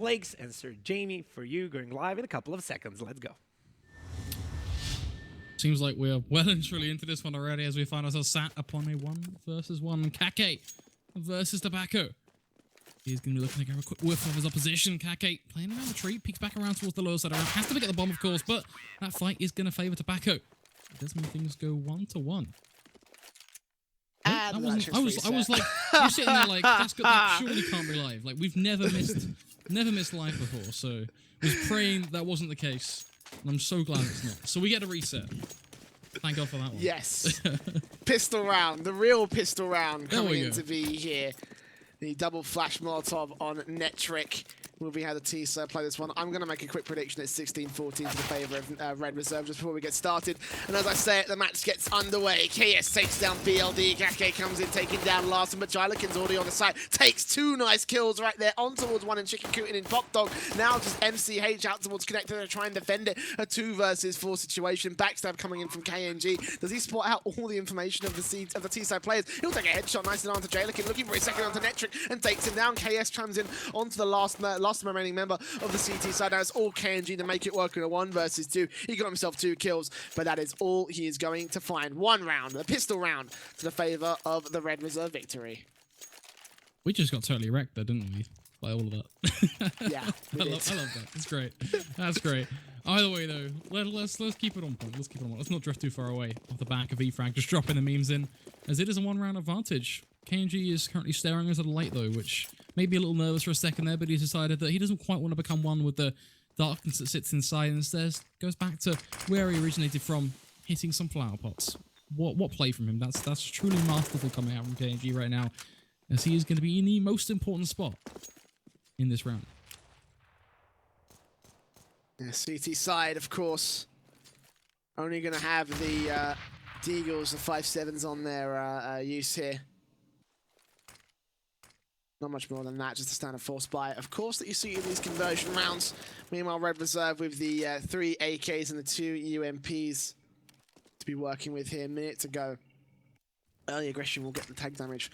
Flakes and Sir Jamie for you, going live in a couple of seconds. Let's go. Seems like we're well and truly into this one already as we find ourselves sat upon a 1-versus-1 Kake versus Tobacco. He's going to be looking to grab a quick whiff of his opposition. Kake playing around the tree, peeks back around towards the lower side. Has to pick up the bomb, of course, but that fight is going to favour Tobacco. It does mean things go 1-1. I was like, you're sitting there like, that surely can't be live. Like, we've never missed live before, so I was praying that wasn't the case. And I'm so glad it's not. So we get a reset. Thank God for that one. Yes. Pistol round. The real pistol round coming in to be here. The double flash Molotov on Netric will be how the T-side play this one. I'm going to make a quick prediction at 16-14 to the favour of Red Reserve just before we get started. And as I say it, the match gets underway. KS takes down BLD. Kake comes in, taking down Larson, but Jylikin's already on the side. Takes two nice kills right there on towards one and Chicken Cootin in Pop Dog. Now just MCH out towards Connector to try and defend it. A 2-versus-4 situation. Backstab coming in from KNG. Does he spot out all the information of the T-side players? He'll take a headshot nice and onto Jylikin, looking for a second onto Netric and takes him down. KS comes in onto the last remaining member of the CT side. Now it's all KNG to make it work in a 1-versus-2. He got himself 2 kills, but that is all he is going to find. 1 round, a pistol round, to the favour of the Red Reserve victory. We just got totally wrecked there, didn't we? By all of that. Yeah, I love that. That's great. That's great. Either way, though, let's keep it on point. Let's keep it on point. Let's not drift too far away off the back of eFrag, just dropping the memes in, as it is a 1-round advantage. KNG is currently staring us at the light, though, which made me a little nervous for a second there, but he's decided that he doesn't quite want to become one with the darkness that sits inside, and instead goes back to where he originated from, hitting some flower pots. What play from him? That's truly masterful coming out from KNG right now, as he is going to be in the most important spot in this round. Yeah, CT side, of course, only going to have the Deagles, the 5.7s on their use here. Not much more than that, just a standard ForceBuy, of course, that you see in these conversion rounds. Meanwhile, Red Reserve with the 3 AKs and the 2 UMPs to be working with here. Minute to go. Early aggression will get the tag damage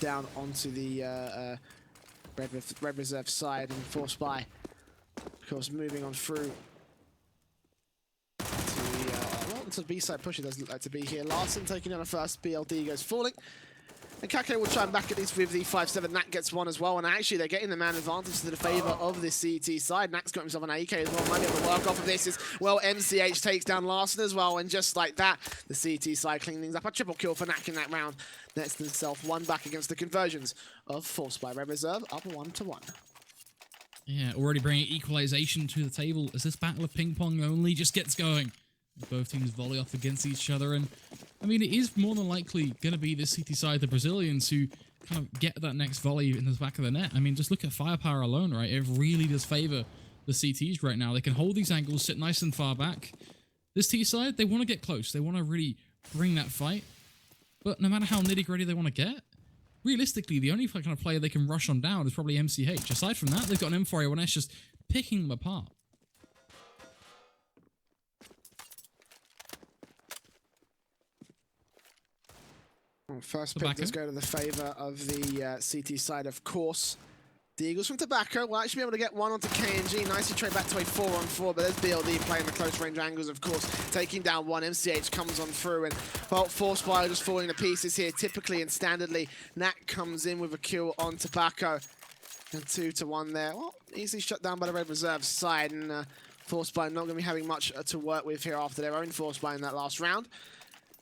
down onto the Red Reserve side, and ForceBuy, of course, moving on through to the B-side push. It doesn't look like to be here. Larson taking on a first. BLD goes falling. And Kake will try and back at least with the 5.7. Nat gets one as well. And actually, they're getting the man advantage to the favour of the CT side. Nat's got himself an AK as well. Might be able to work off of this. Well, MCH takes down Larson as well. And just like that, the CT side cleaning things up. A triple kill for Nak in that round. Nets himself one back against the conversions of ForceBuy. Red Reserve up 1-1. Yeah, already bringing equalization to the table as this battle of ping pong only just gets going. Both teams volley off against each other, and I mean, it is more than likely going to be the CT side, the Brazilians, who kind of get that next volley in the back of the net. I mean, just look at firepower alone, right? It really does favour the CTs right now. They can hold these angles, sit nice and far back. This T side, they want to get close. They want to really bring that fight, but no matter how nitty-gritty they want to get, realistically, the only kind of player they can rush on down is probably MCH. Aside from that, they've got an M4A1S just picking them apart. Well, first pick does go to the favour of the CT side, of course. The Eagles from Tobacco will actually be able to get one onto KNG. Nicely trade back to a 4-on-4, but there's BLD playing the close range angles, of course, taking down one. MCH comes on through, and well, ForceBuy just falling to pieces here, typically and standardly. Nat comes in with a kill on Tobacco, and 2-1 there. Well, easily shut down by the Red Reserve side, and ForceBuy not going to be having much to work with here after their own ForceBuy in that last round.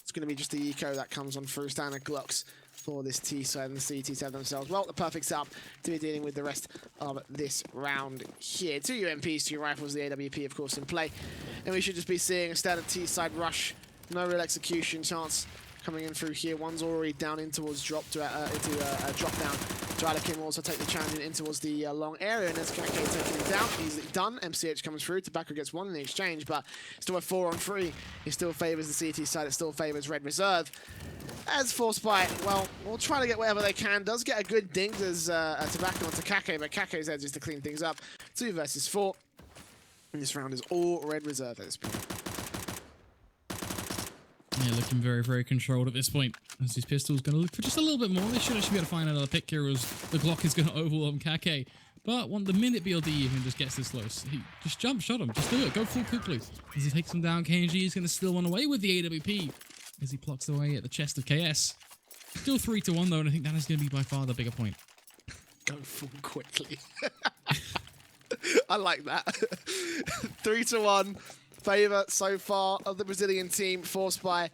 It's going to be just the eco that comes on through standard Glocks for this T side, and the CT side themselves. Well, the perfect setup to be dealing with the rest of this round here. 2 UMPs, 2 rifles, the AWP, of course, in play. And we should just be seeing a standard T side rush. No real execution chance coming in through here. One's already down in towards drop down. Jylikin will also take the challenge in towards the long area, and as Kake taking him down, he's done. MCH comes through. Tobacco gets one in the exchange, but still a 4-on-3. It still favours the CT side. It still favours Red Reserve. As ForceBuy, well, we'll try to get whatever they can. Does get a good ding as Tobacco onto Kake, but Kake's there just to clean things up. 2-versus-4. And this round is all Red Reserve at this point. Yeah, looking very, very controlled at this point. As these pistols going to look for just a little bit more. They should actually be able to find another pick here as the Glock is going to overwhelm Kake. But the minute BLD even just gets this close, he just jump shot him. Just do it. Go full quickly. As he takes him down, KNG is going to still run away with the AWP as he plucks away at the chest of KS. Still 3-1 though, and I think that is going to be by far the bigger point. Go full quickly. I like that. 3-1 favor so far of the Brazilian team. ForceBuy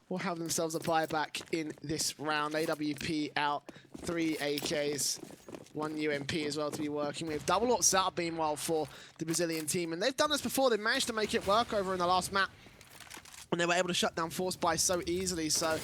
will have themselves a buyback in this round. AWP out, 3 AKs, 1 UMP as well to be working with. Double up setup meanwhile for the Brazilian team, and they've done this before. They managed to make it work over in the last map, and they were able to shut down ForceBuy so easily. So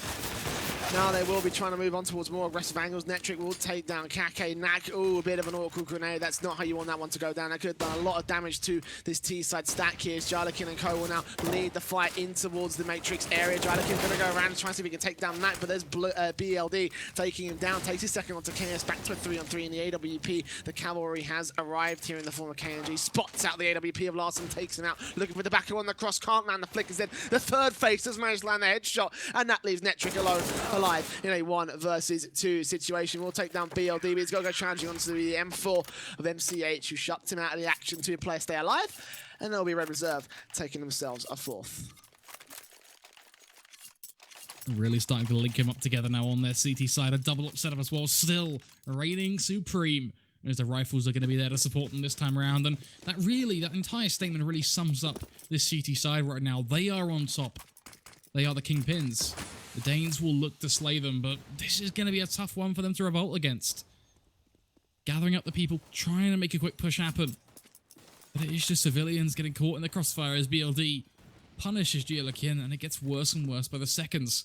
now they will be trying to move on towards more aggressive angles. Netric will take down Kake. Nak, ooh, a bit of an awkward grenade. That's not how you want that one to go down. That could have done a lot of damage to this T-side stack here. Jarlakin and Co will now lead the fight in towards the Matrix area. Jarlakin's going to go around and try and see if he can take down Nak, but there's BLD taking him down. Takes his second onto KS, back to a 3-on-3 in the AWP. The cavalry has arrived here in the form of KNG. Spots out the AWP of Larson, takes him out. Looking for the backer on the cross, can't land the flick instead. The third face has managed to land the headshot, and that leaves Netric alone, alive in a 1 versus 2 situation. We'll take down BLD, but he's got to go challenging onto the M4 of MCH, who shuts him out of the action to play stay alive, and there'll be Red Reserve taking themselves a 4th. Really starting to link him up together now on their CT side. A double up setup as well, still reigning supreme, as the rifles are going to be there to support them this time around. And that entire statement really sums up this CT side right now. They are on top. They are the kingpins. The Danes will look to slay them, but this is going to be a tough one for them to revolt against. Gathering up the people, trying to make a quick push happen. But it is just civilians getting caught in the crossfire as BLD punishes Jarlakin, and it gets worse and worse by the seconds.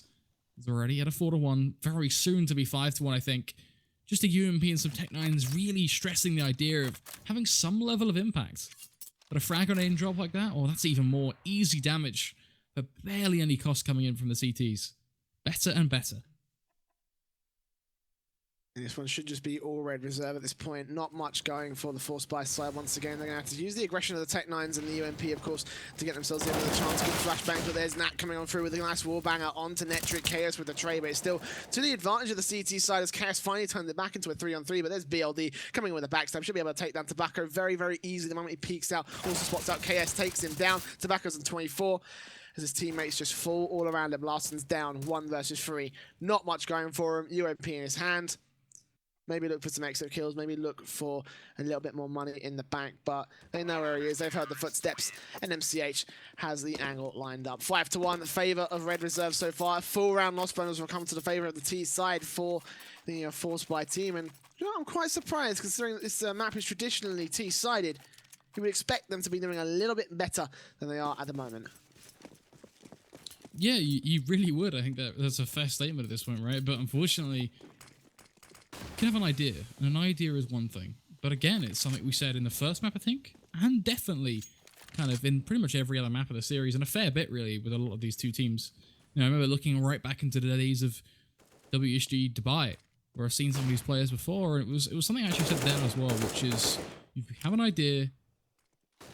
It's already at a 4-1, very soon to be 5-1, I think. Just a UMP and some Tech-9s really stressing the idea of having some level of impact. But a frag grenade drop like that, oh, that's even more easy damage. But barely any cost coming in from the CTs. Better and better. And this one should just be all Red Reserve at this point. Not much going for the ForceBuy side. Once again, they're going to have to use the aggression of the Tech-9s and the UMP, of course, to get themselves the chance to get flashbangs. But there's Nat coming on through with a nice wallbanger onto Netric. Chaos with the tray, but it's still to the advantage of the CT side as Chaos finally turned it back into a 3-on-3. But there's BLD coming in with a backstab. Should be able to take down Tobacco very, very easily the moment he peeks out. Also spots out KS, takes him down. Tobacco's on 24. As his teammates just fall all around him. Larson's down 1 versus 3. Not much going for him. UMP in his hand. Maybe look for some extra kills. Maybe look for a little bit more money in the bank. But they know where he is. They've heard the footsteps. And MCH has the angle lined up. 5-1 favor of Red Reserve so far. Full round loss bonus will come to the favor of the T side for the ForceBuy team. And you know, I'm quite surprised considering that this map is traditionally T-sided. You would expect them to be doing a little bit better than they are at the moment. Yeah, you really would. I think that's a fair statement at this point, right? But unfortunately, you can have an idea, and an idea is one thing. But again, it's something we said in the first map, I think, and definitely kind of in pretty much every other map of the series, and a fair bit, really, with a lot of these two teams. You know, I remember looking right back into the days of WSG Dubai, where I've seen some of these players before, and it was something I actually said then as well, which is, you have an idea,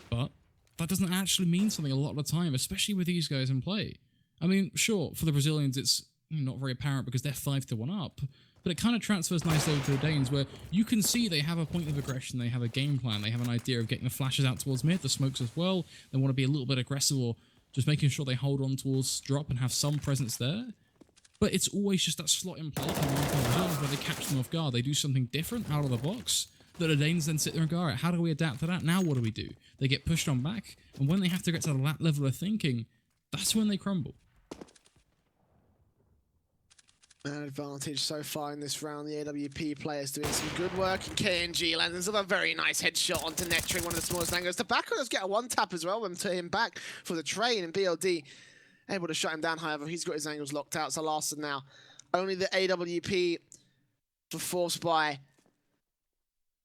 but that doesn't actually mean something a lot of the time, especially with these guys in play. I mean, sure, for the Brazilians, it's not very apparent because they're 5-1 up, but it kind of transfers nicely over to the Danes, where you can see they have a point of aggression, they have a game plan, they have an idea of getting the flashes out towards mid, the smokes as well. They want to be a little bit aggressive, or just making sure they hold on towards drop and have some presence there. But it's always just that slot in play where they catch them off guard. They do something different out of the box that the Danes then sit there and go, all right, how do we adapt to that? Now what do we do? They get pushed on back, and when they have to get to that level of thinking, that's when they crumble. An advantage so far in this round. The AWP players doing some good work, and KNG lands a very nice headshot onto Netric, one of the smallest angles. Tobacco does get a one-tap as well when to him back for the train, and BLD able to shut him down. However, he's got his angles locked out, so Larson now only the AWP for ForceBuy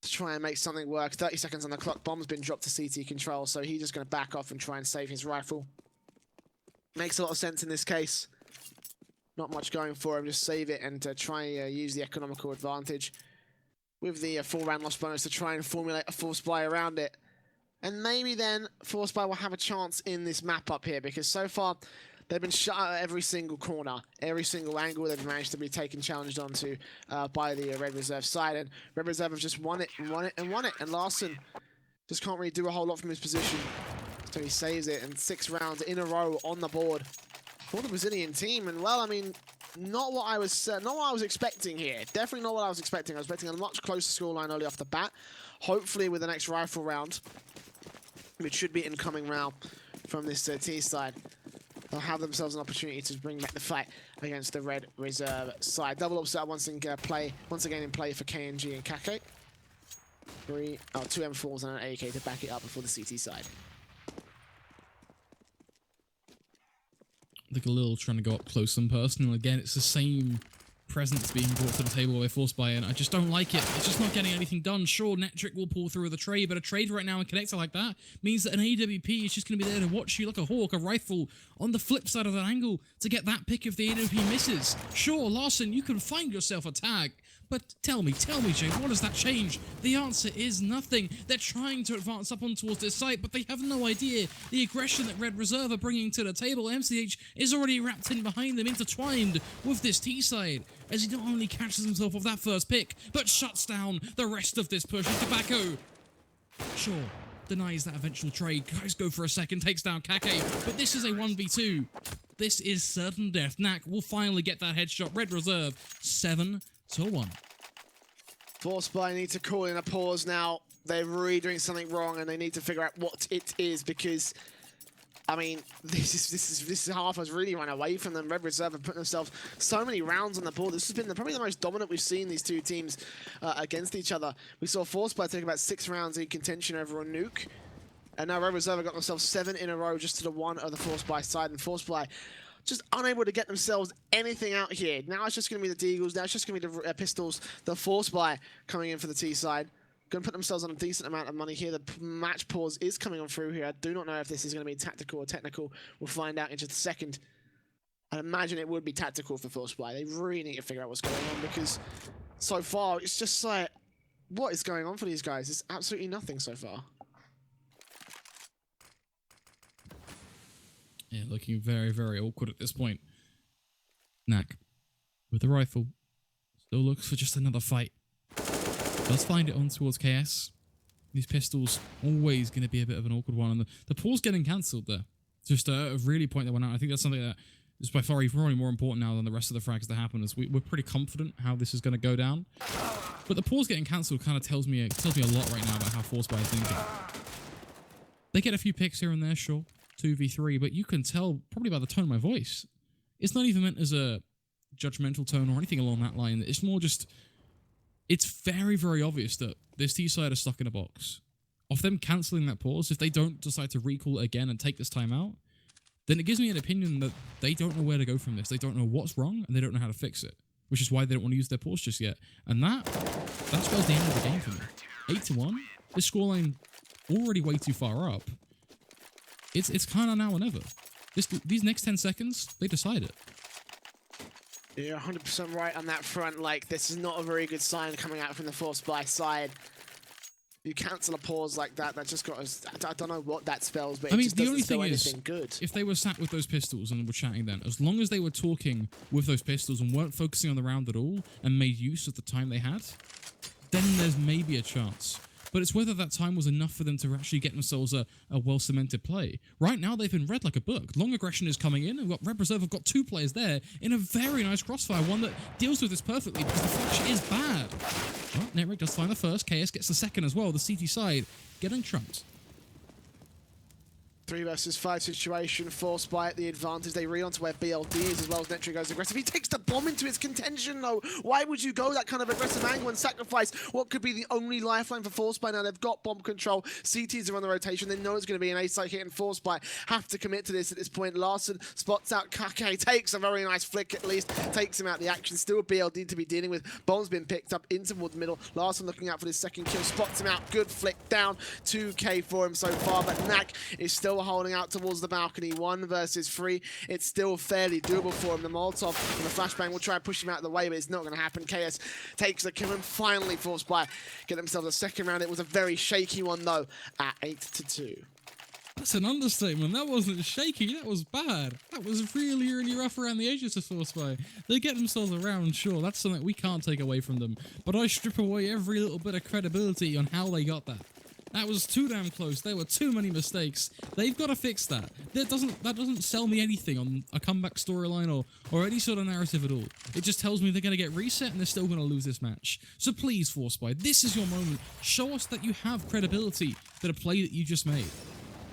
to try and make something work. 30 seconds on the clock. Bomb's been dropped to CT control, so he's just going to back off and try and save his rifle. Makes a lot of sense in this case. Not much going for him, just save it and try and use the economical advantage with the full round loss bonus to try and formulate a ForceBuy around it. And maybe then ForceBuy will have a chance in this map up here, because so far They've been shut out at every single corner, every single angle they've managed to be taken, challenged onto by the Red Reserve side. And Red Reserve have just won it and won it and won it. And Larson just can't really do a whole lot from his position. So he saves it, and 6 rounds in a row on the board for the Brazilian team. And well, I mean, not what I was expecting here. Definitely not what I was expecting. I was expecting a much closer scoreline early off the bat. Hopefully with the next rifle round, which should be incoming round from this T side, they'll have themselves an opportunity to bring back the fight against the Red Reserve side. Double upset once again in play for KNG and Kake. 2 M4s and an AK to back it up before the CT side. Look a little trying to go up close and personal. Again, it's the same presence being brought to the table by ForceBuy, and I just don't like it. It's just not getting anything done. Sure, Netric will pull through with a trade, but a trade right now in connector like that means that an AWP is just going to be there to watch you like a hawk, a rifle on the flip side of that angle to get that pick if the AWP misses. Sure, Larson, you can find yourself a tag, but tell me, Jay, what does that change? The answer is nothing. They're trying to advance up on towards this site, but they have no idea the aggression that Red Reserve are bringing to the table. MCH is already wrapped in behind them, intertwined with this T side, as he not only catches himself off that first pick, but shuts down the rest of this push. Tobacco, sure, denies that eventual trade. Guys go for a second, takes down Kake, but this is a 1v2. This is certain death. Knack will finally get that headshot. Red Reserve, 7-1. ForceBuy need to call in a pause now. They're really doing something wrong, and they need to figure out what it is, because I mean, this half has really run away from them. Red Reserve have put themselves so many rounds on the board. This has been probably the most dominant we've seen these two teams against each other. We saw ForceBuy take about 6 rounds in contention over a nuke, and now Red Reserve have got themselves 7 in a row just to the 1 of the ForceBuy side, and ForceBuy just unable to get themselves anything out here. Now it's just going to be the Deagles. Now it's just going to be the Pistols, the ForceBuy coming in for the T side. Going to put themselves on a decent amount of money here. The match pause is coming on through here. I do not know if this is going to be tactical or technical. We'll find out in just a second. I'd imagine it would be tactical for ForceBuy. They really need to figure out what's going on, because so far it's just like, what is going on for these guys? It's absolutely nothing so far. Yeah, looking very, very awkward at this point. Knack, with the rifle, still looks for just another fight. Does find it on towards KS. These pistols, always going to be a bit of an awkward one. And the pause getting cancelled there. Just to really point that one out. I think that's something that is by far probably more important now than the rest of the frags that happen. As we're pretty confident how this is going to go down. But the pause getting cancelled kind of tells me a lot right now about how ForceBuy is thinking. They get a few picks here and there, sure. 2v3, but you can tell probably by the tone of my voice. It's not even meant as a judgmental tone or anything along that line. It's more just, it's very, very obvious that this T side is stuck in a box. Of them cancelling that pause, if they don't decide to recall it again and take this time out, then it gives me an opinion that they don't know where to go from this. They don't know what's wrong, and they don't know how to fix it, which is why they don't want to use their pause just yet. And that spells the end of the game for me. 8-1. This scoreline already way too far up. It's kind of now or never. These next 10 seconds, they decide it. You're 100% right on that front. Like, this is not a very good sign coming out from the ForceBuy side. You cancel a pause like that, that just got us. I don't know what that spells, but it just doesn't spell anything good. If they were sat with those pistols and were chatting then, as long as they were talking with those pistols and weren't focusing on the round at all and made use of the time they had, then there's maybe a chance. But it's whether that time was enough for them to actually get themselves a well-cemented play. Right now, they've been read like a book. Long aggression is coming in, and Red Reserve have got 2 players there in a very nice crossfire, one that deals with this perfectly because the flash is bad. Well, Netric does find the first. KS gets the second as well. The CT side getting trumped. 3 versus 5 situation, ForceBuy at the advantage. They reel onto where BLD is as well as Netric goes aggressive. He takes the bomb into its contention though. Why would you go that kind of aggressive angle and sacrifice what could be the only lifeline for ForceBuy? Now they've got bomb control. CTs are on the rotation. They know it's going to be an A-site hit, and ForceBuy have to commit to this at this point. Larson spots out Kake, takes a very nice flick at least, takes him out the action. Still a BLD to be dealing with. Bomb's been picked up in towards the middle. Larson looking out for this second kill, spots him out. Good flick down. 2K for him so far, but Knack is still holding out towards the balcony. 1 versus 3. It's still fairly doable for him. The Molotov and the flashbang will try and push him out of the way, but it's not going to happen. KS takes the kill and finally ForceBuy get themselves a second round. It was a very shaky one though at 8-2. That's an understatement. That wasn't shaky. That was bad. That was really, really rough around the edges of ForceBuy. They get themselves around, sure. That's something we can't take away from them. But I strip away every little bit of credibility on how they got that. That was too damn close. There were too many mistakes. They've got to fix that. That doesn't sell me anything on a comeback storyline or any sort of narrative at all. It just tells me they're going to get reset and they're still going to lose this match. So please, ForceBuy, this is your moment. Show us that you have credibility for the play that you just made.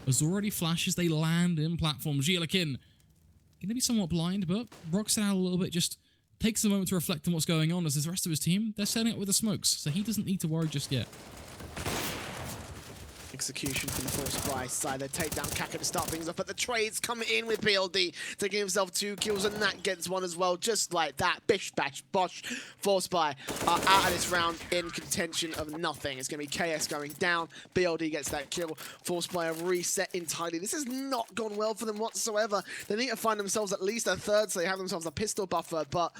As already flashes, they land in platform. Gielakin, going to be somewhat blind, but rocks it out a little bit, just takes a moment to reflect on what's going on as the rest of his team, they're setting up with the smokes, so he doesn't need to worry just yet. Execution from the ForceBuy side. They take down Kaka to start things off, but the trades come in with BLD, taking himself 2 kills, and that gets one as well, just like that. Bish, bash, bosh. ForceBuy are out of this round in contention of nothing. It's going to be KS going down. BLD gets that kill. ForceBuy are reset entirely. This has not gone well for them whatsoever. They need to find themselves at least a third, so they have themselves a pistol buffer, but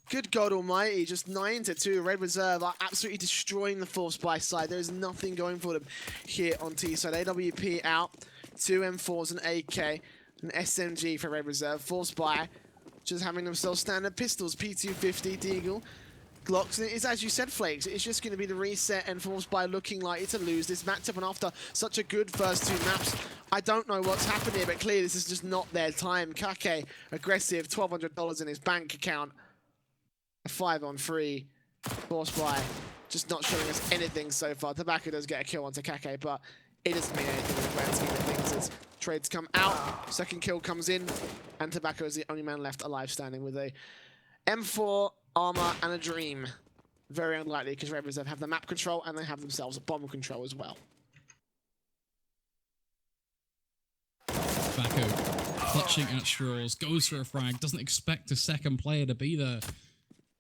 good God almighty, just 9-2. Red Reserve are absolutely destroying the ForceBuy side. There is nothing going for them here on T side. AWP out, 2 M4s and AK, an SMG for Red Reserve. ForceBuy just having themselves standard pistols, P250, Deagle, Glocks. And it's as you said, Flakes, it's just going to be the reset and ForceBuy looking like to lose this matchup. And after such a good first 2 maps, I don't know what's happened here, but clearly this is just not their time. Kake, aggressive, $1,200 in his bank account. A 5-on-3. ForceBuy just not showing us anything so far. Tobacco does get a kill onto Kake, but it doesn't mean anything in the grand scheme of things as trades come out, second kill comes in, and Tobacco is the only man left alive standing with a M4, armor, and a dream. Very unlikely because Red Reserve have the map control and they have themselves a bomb control as well. Tobacco clutching at straws, goes for a frag, doesn't expect a second player to be there.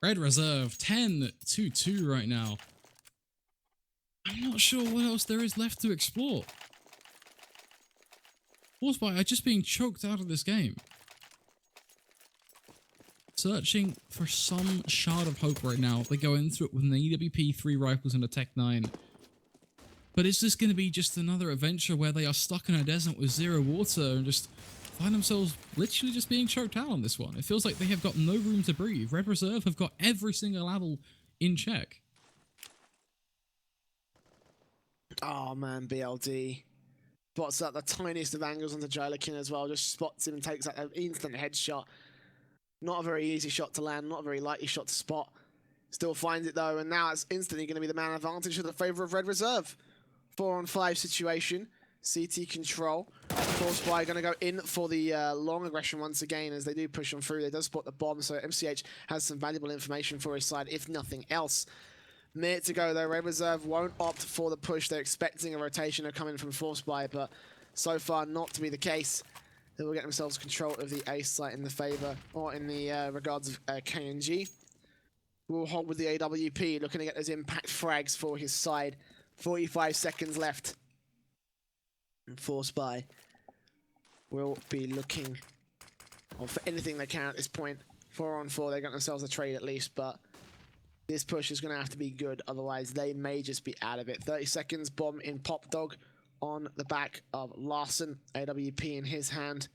Red Reserve, 10-2 right now. I'm not sure what else there is left to explore. ForceBuy are just being choked out of this game. Searching for some shard of hope right now. They go into it with an EWP, 3 rifles, and a Tech 9. But is this going to be just another adventure where they are stuck in a desert with 0 water and just find themselves literally just being choked out on this one? It feels like they have got no room to breathe. Red Reserve have got every single level in check. Oh man, BLD. Spots at the tiniest of angles onto Gielakin as well. Just spots him and takes that instant headshot. Not a very easy shot to land, not a very likely shot to spot. Still finds it though, and now it's instantly going to be the man advantage in the favour of Red Reserve. 4-on-5 situation. CT control. ForceBuy going to go in for the long aggression once again as they do push on through. They do spot the bomb, so MCH has some valuable information for his side, if nothing else. Minute to go though. Red Reserve won't opt for the push. They're expecting a rotation to come in from ForceBuy, but so far not to be the case. They will get themselves control of the A site in the favour, or in the regards of KNG. We'll hold with the AWP, looking to get those impact frags for his side. 45 seconds left. And ForceBuy will be looking for anything they can at this point. 4-on-4, they got themselves a trade at least, but this push is going to have to be good, otherwise they may just be out of it. 30 seconds, bomb in Pop Dog on the back of Larson. AWP in his hand.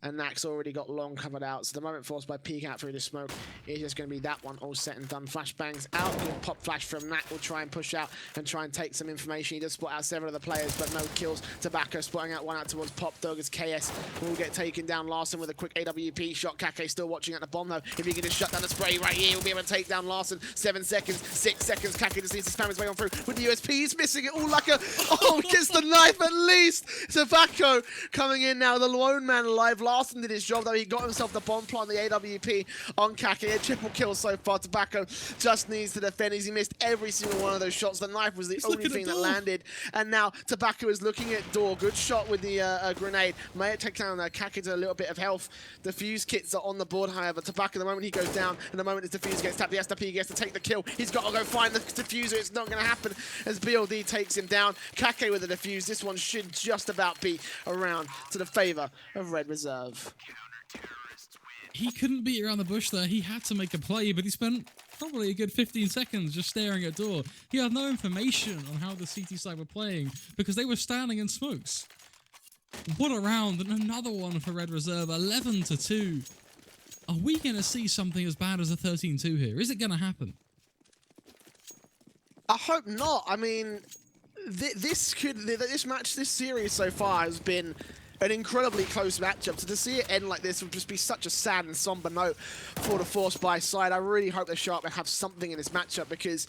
And Nack's already got long covered out. So the moment ForceBuy peek out through the smoke, it's just going to be that one all set and done. Flashbangs out. Good pop flash from Nack. Will try and push out and try and take some information. He does spot out 7 of the players, but no kills. Tobacco spotting out 1 out towards Pop Dog as KS will get taken down. Larson with a quick AWP shot. Kake still watching at the bomb though. If he can just shut down the spray right here, he'll be able to take down Larson. 7 seconds, 6 seconds. Kake just needs to spam his way on through with the USP. He's missing it all like a... Oh, gets the knife at least. Tobacco coming in now. The lone man alive. Larson did his job though. He got himself the bomb plant, the AWP on Kake. A triple kill so far. Tobacco just needs to defend. He missed every single one of those shots. The knife was the only thing that landed. And now Tobacco is looking at door. Good shot with the grenade. May it take down Kake to a little bit of health. The fuse kits are on the board, however. Tobacco, the moment he goes down and the moment his defuse gets tapped, the STP gets to take the kill. He's got to go find the diffuser. It's not going to happen as BLD takes him down. Kake with the defuse. This one should just about be around to the favor of Red Reserve. He couldn't beat around the bush there. He had to make a play, but he spent probably a good 15 seconds just staring at door. He had no information on how the CT side were playing because they were standing in smokes. What a round, and another one for Red Reserve, 11-2. Are we going to see something as bad as a 13-2 here? Is it going to happen? I hope not. I mean, this match, this series so far has been an incredibly close matchup. So to see it end like this would just be such a sad and somber note for the ForceBuy side. I really hope they show up and have something in this matchup, because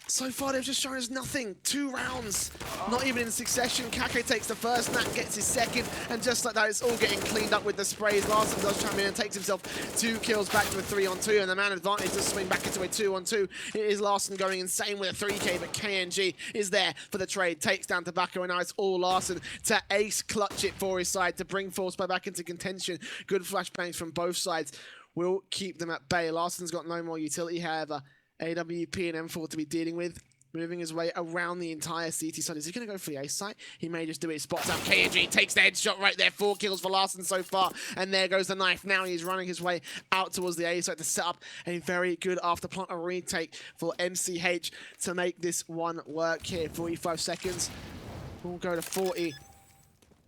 so far they've just shown us nothing. 2 rounds, not even in succession. Kake takes the first, Nat gets his second, and just like that, it's all getting cleaned up with the sprays. Larson does chime in and takes himself 2 kills back to a 3-on-2, and the man advantage does swing back into a 2-on-2. It is Larson going insane with a 3K, but KNG is there for the trade, takes down Tobacco, and now it's all Larson to ace clutch it for his side to bring ForceBuy back into contention. Good flashbangs from both sides will keep them at bay. Larson's got no more utility, however. AWP and M4 to be dealing with, moving his way around the entire CT side. Is he going to go for the ace site? He may just do it. Spots out KNG, takes the headshot right there. 4 kills for Larson so far, and there goes the knife. Now he's running his way out towards the ace site to set up a very good after plant a retake for MCH to make this one work here. 45 seconds. We'll go to 40.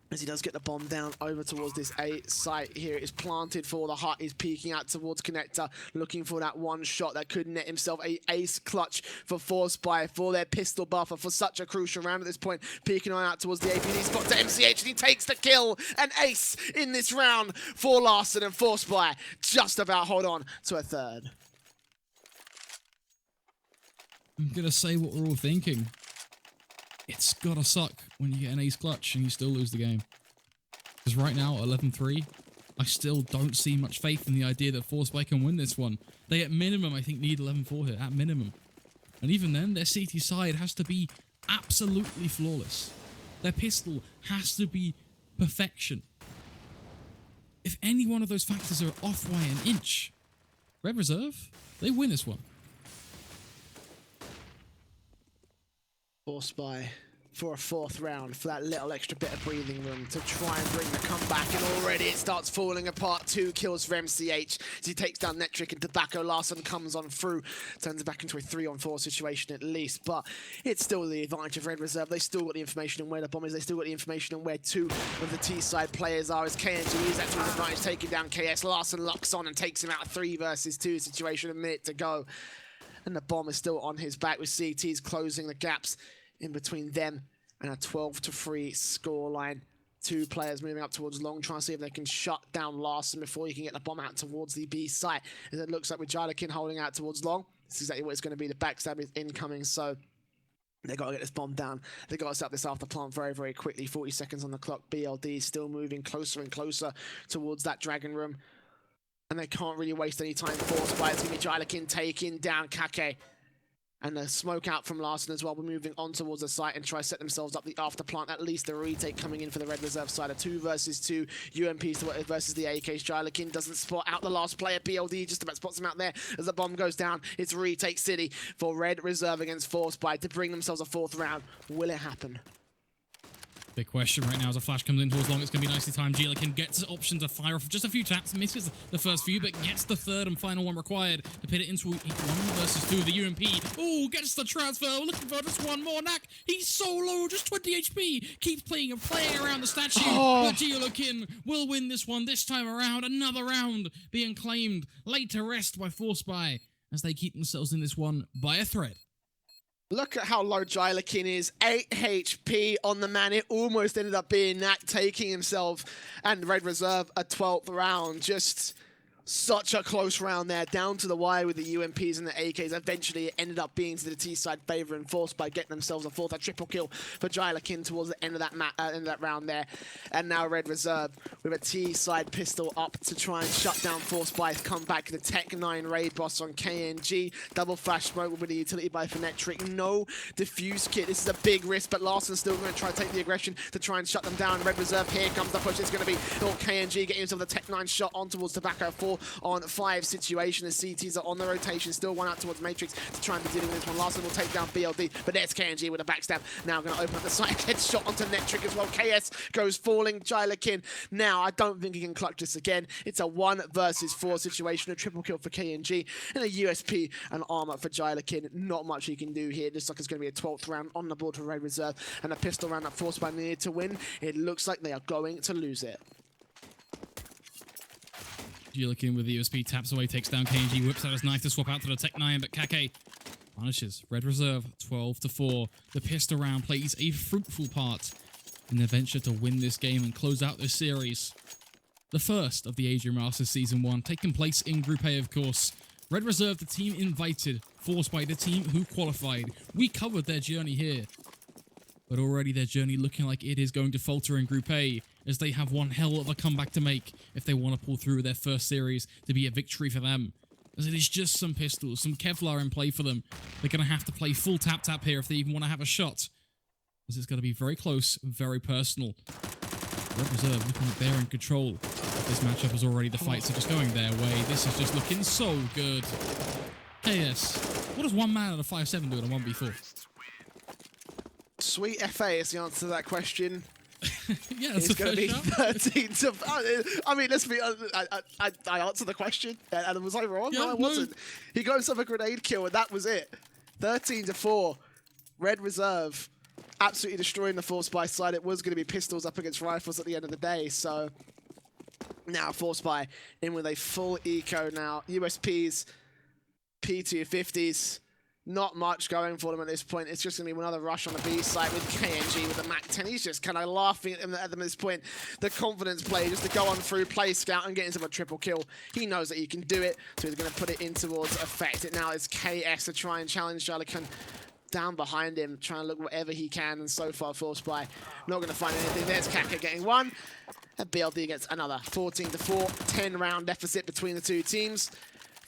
As he does get the bomb down over towards this A site here. It is planted for the hut. He's peeking out towards Connector, looking for that one shot that could net himself a ace clutch for ForceBuy, for their pistol buffer, for such a crucial round at this point. Peeking on out towards the APD spot to MCH, and he takes the kill. An ace in this round for Larson, and ForceBuy just about hold on to a third. I'm going to say what we're all thinking. It's gotta suck when you get an ace clutch and you still lose the game. Because right now, 11-3, I still don't see much faith in the idea that ForceBuy can win this one. They, at minimum, I think, need 11-4 here, at minimum. And even then, their CT side has to be absolutely flawless. Their pistol has to be perfection. If any one of those factors are off by an inch, Red Reserve, they win this one. ForceBuy for a 4th round, for that little extra bit of breathing room to try and bring the comeback, and already it starts falling apart. 2 kills for MCH as he takes down Netric, and Tobacco. Larson comes on through, turns it back into a 3-on-4 situation at least, but it's still the advantage of Red Reserve. They still got the information on where the bomb is, they still got the information on where 2 of the T-side players are, as KNG is actually the advantage, taking down KS. Larson locks on and takes him out a 3 versus 2 situation, a minute to go. And the bomb is still on his back, with CTs closing the gaps in between them and a 12-3 scoreline. 2 players moving up towards long, trying to see if they can shut down Larson before he can get the bomb out towards the B site. As it looks like with Jadakin holding out towards long, this is exactly what it's going to be. The backstab is incoming, so they got to get this bomb down. They got to set up this after plant very, very quickly. 40 seconds on the clock. BLD is still moving closer and closer towards that Dragon Room, and they can't really waste any time. ForceBuy, it's going to be Jadakin taking down Kake. And the smoke out from Larson as well. We're moving on towards the site and try to set themselves up the after plant. At least the retake coming in for the Red Reserve side. A 2 versus 2 UMPs versus the AKs. Jylakin doesn't spot out the last player. BLD just about spots him out there as the bomb goes down. It's retake city for Red Reserve against ForceBuy to bring themselves a 4th round. Will it happen? Big question right now as a flash comes in towards long. It's going to be nicely timed. Jylakin gets the option to fire off just a few taps, misses the first few, but gets the 3rd and final one required to pit it into 1 versus 2. The UMP, oh, gets the transfer, looking for just one more. Knack, he's so low, just 20 HP, keeps playing around the statue, but Jylakin will win this one this time around. Another round being claimed, laid to rest by ForceBuy as they keep themselves in this one by a thread. Look at how low Jylakin is. 8 HP on the man. It almost ended up being Knack taking himself and Red Reserve a 12th round. Just such a close round there, down to the wire with the UMPs and the AKs. Eventually, it ended up being to the T-side favor and ForceBuy getting themselves a 4th, a triple kill for Jylakin towards the end of that round there. And now Red Reserve with a T-side pistol up to try and shut down ForceBuy's comeback. The Tech 9 raid boss on KNG. Double flash smoke with the utility buy for Netric. No diffuse kit. This is a big risk, but Larson's still going to try to take the aggression to try and shut them down. Red Reserve, here comes the push. It's going to be KNG getting himself the Tech 9 shot on towards Tobacco. 4 on 5 situation as CTs are on the rotation, still one out towards Matrix to try and be dealing with this one. Last one will take down BLD, but there's KNG with a backstab. Now going to open up the side, headshot onto Netric as well. KS goes falling, Jylakin. Now, I don't think he can clutch this again. It's a 1 versus 4 situation, a triple kill for KNG, and a USP and armor for Jylakin. Not much he can do here. Looks like it's going to be a 12th round on the board for Red Reserve, and a pistol round that ForceBuy needed to win. It looks like they are going to lose it. Jylakin with the USP taps away, takes down KNG, whips out his knife to swap out to the Tech 9, but Kake punishes Red Reserve 12-4. The pistol round plays a fruitful part in their venture to win this game and close out this series. The first of the Adria Masters Season 1, taking place in Group A, of course. Red Reserve, the team invited, ForceBuy, the team who qualified. We covered their journey here, but already their journey looking like it is going to falter in Group A, as they have one hell of a comeback to make if they want to pull through their first series to be a victory for them. As it is just some pistols, some Kevlar in play for them. They're going to have to play full tap-tap here if they even want to have a shot, as it's going to be very close, very personal. Red Reserve looking like they're in control. This matchup is already, the fights are just going their way. This is just looking so good. KS, what does one man out of 5-7 do in a 1v4? Sweet FA is the answer to that question. Yeah, it's going to be 13 to... I mean, let's be... I answered the question, and was I wrong? Yeah, no, I wasn't. He got himself a grenade kill, and that was it. 13-4. Red Reserve absolutely destroying the ForceBuy side. It was going to be pistols up against rifles at the end of the day, so... Now ForceBuy in with a full eco now. USPs, P250s. Not much going for them at this point. It's just going to be another rush on the B side with KNG with the MAC-10. He's just kind of laughing at them at this point. The confidence play just to go on through, play scout, and get into a triple kill. He knows that he can do it, so he's going to put it in towards effect. It now is KS to try and challenge Jylakin down behind him, trying to look whatever he can, and so far ForceBuy not going to find anything. There's Kaka getting one, and BLD gets another. 14-4, 10-round deficit between the two teams.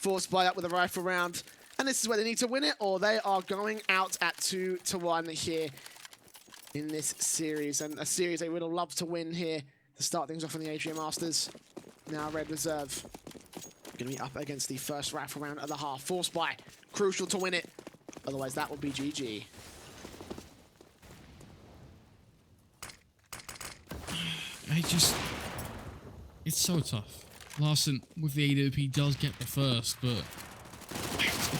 ForceBuy up with a rifle round. And this is where they need to win it, or they are going out at 2-1 here in this series. And a series they would have loved to win here to start things off in the Adria Masters. Now Red Reserve going to be up against the first rifle round of the half. ForceBuy, crucial to win it. Otherwise, that would be GG. It's so tough. Larson with the AWP does get the first, but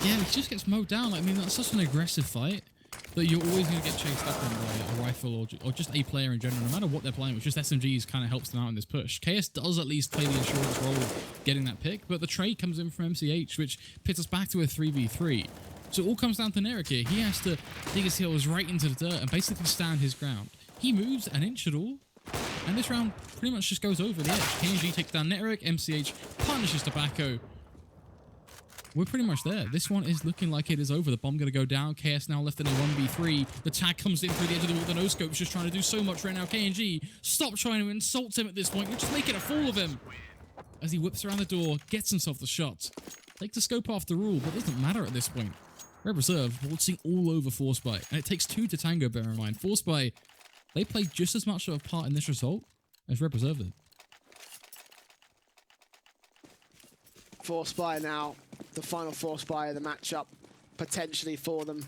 again, it just gets mowed down. I mean, that's such an aggressive fight that you're always going to get chased up on by a rifle or just a player in general, no matter what they're playing with. Just SMGs kind of helps them out in this push. KS does at least play the insurance role of getting that pick, but the trade comes in from MCH, which pits us back to a 3v3. So it all comes down to Nerik here. He has to dig his heels right into the dirt and basically stand his ground. He moves an inch at all, and this round pretty much just goes over the edge. KNG takes down Nerik, MCH punishes Tobacco. We're pretty much there. This one is looking like it is over. The bomb going to go down. KS now left in a 1v3. The tag comes in through the edge of the wall. The no-scope's just trying to do so much right now. KNG, stop trying to insult him at this point. You're just making a fool of him. As he whips around the door, gets himself the shot. Take the scope off the rule, but it doesn't matter at this point. Red Reserve waltzing all over ForceBuy. And it takes 2 to tango, bear in mind. ForceBuy, they played just as much of a part in this result as Red Reserve did. ForceBuy now, the final ForceBuy of the matchup, potentially for them.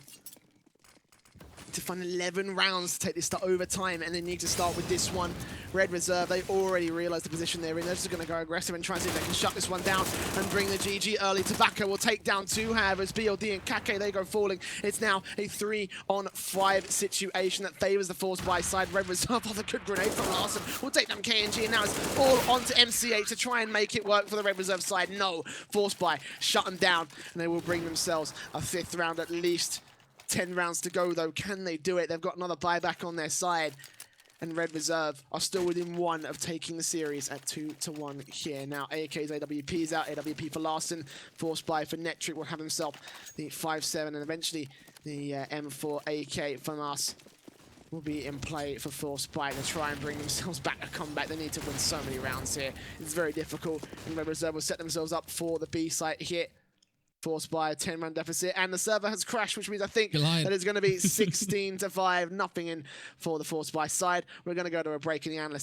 To find 11 rounds to take this to overtime, and they need to start with this one. Red Reserve, they already realised the position they're in. They're just going to go aggressive and try and see if they can shut this one down and bring the GG early. Tobacco will take down 2, however, as BLD and Kake, they go falling. It's now a 3-on-5 situation that favours the ForceBuy side. Red Reserve off a good grenade from Larson will take down KNG, and now it's all onto MCH to try and make it work for the Red Reserve side. No, ForceBuy shut them down, and they will bring themselves a 5th round at least. 10 rounds to go, though. Can they do it? They've got another buyback on their side. And Red Reserve are still within 1 of taking the series at 2-1 here. Now, AK's AWP is out. AWP for Larson. ForceBuy for Netric will have himself the 5-7. And eventually, the M4 AK from us will be in play for ForceBuy to try and bring themselves back a comeback. They need to win so many rounds here. It's very difficult. And Red Reserve will set themselves up for the B site here. ForceBuy a 10-round deficit, and the server has crashed, which means I think that it's going to be 16-5, nothing in for the ForceBuy side. We're going to go to a break in the analyst.